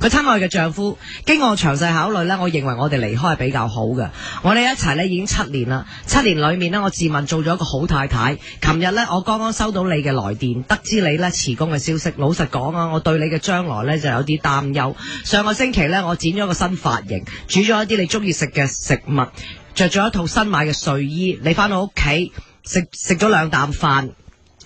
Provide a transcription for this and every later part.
佢親愛嘅丈夫，經過詳細考慮呢，我認為我哋離開係比較好嘅。我哋一齊呢已經7年啦，7年裏面呢，我自問做咗一個好太太。琴日呢，我剛剛收到你嘅來電，得知你呢辭工嘅消息。老實講啊，我對你嘅將來呢就有啲擔憂。上個星期呢，我剪咗個新髮型，煮咗一啲你中意食嘅食物，着咗一套新買嘅睡衣。你翻到屋企食咗2啖飯。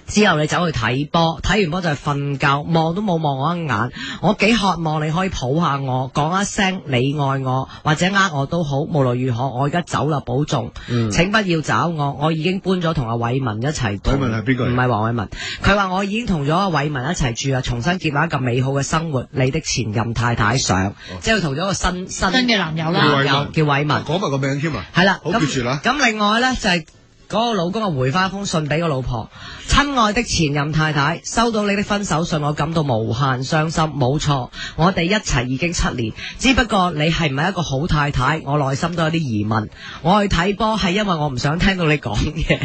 之後你走去睇波，睇完波就係瞓覺，望都冇望我一眼。我幾渴望你可以抱下我，講一聲你愛我，或者我都好。無論如何，我而家走啦，保重。請不要找我，我已經搬咗同阿偉文一齊。偉文係邊個？唔係黃偉文。佢話我已經同咗阿偉文一齊住啊，重新建立一個美好嘅生活。你的前任太太上，即係同咗個新嘅男友啦，叫偉文。講埋個名添啊。係啦，好決絕啦。咁另外呢，就係嗰個老公啊，回翻封信俾個老婆。親愛的前任太太，收到你的分手信，我感到無限傷心。冇錯，我哋一齊已經7年，只不過你係唔係一個好太太，我內心都有啲疑問。我去睇波係因為我唔想聽到你講嘢，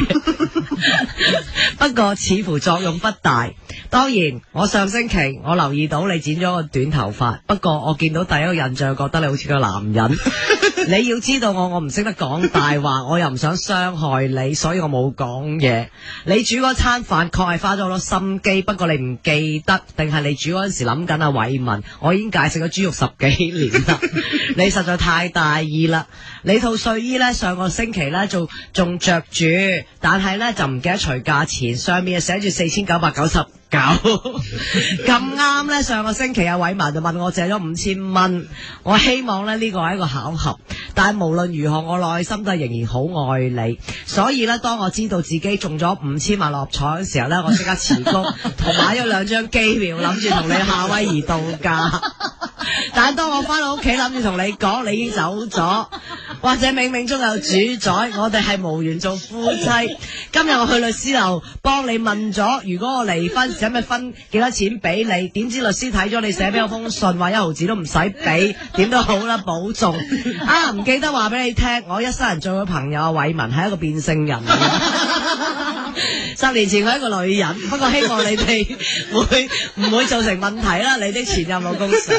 不過似乎作用不大。當然，我上星期我留意到你剪咗個短頭髮，不過我見到第一個印象覺得你好似個男人。你要知道我唔識得講大話，我又唔想傷害你，所以我冇講嘢。你煮嗰餐飯確係花咗好多心機，不過你唔記得，定係你煮嗰陣時諗緊阿偉文？我已經戒食咗豬肉10幾年啦，你實在太大意啦！你套睡衣呢，上個星期呢仲着住，但係呢就唔記得除價錢，上面寫住4999。咁啱呢，上個星期阿偉文就問我借咗5000蚊，我希望呢個係一個巧合，但係無論如何，我內心都係仍然好愛你。所以呢，當我知道自己中咗5000萬六合彩嘅時候呢，我即刻辭工，同買咗2張機票，諗住同你夏威夷度假。但係當我翻到屋企諗住同你講，你已經走咗，或者冥冥中有主宰，我哋係無緣做夫妻。今日我去律師樓幫你問咗，如果我離婚，使咪分幾多錢俾你？點知律師睇咗你寫俾我封信，話1毫子都唔使俾，點都好啦，保重。啊，唔記得話俾你聽，我一生人做嘅朋友阿偉文係一個變性人。10年前佢係一個女人，不過希望你哋唔會造成問題啦。你的前任老公上。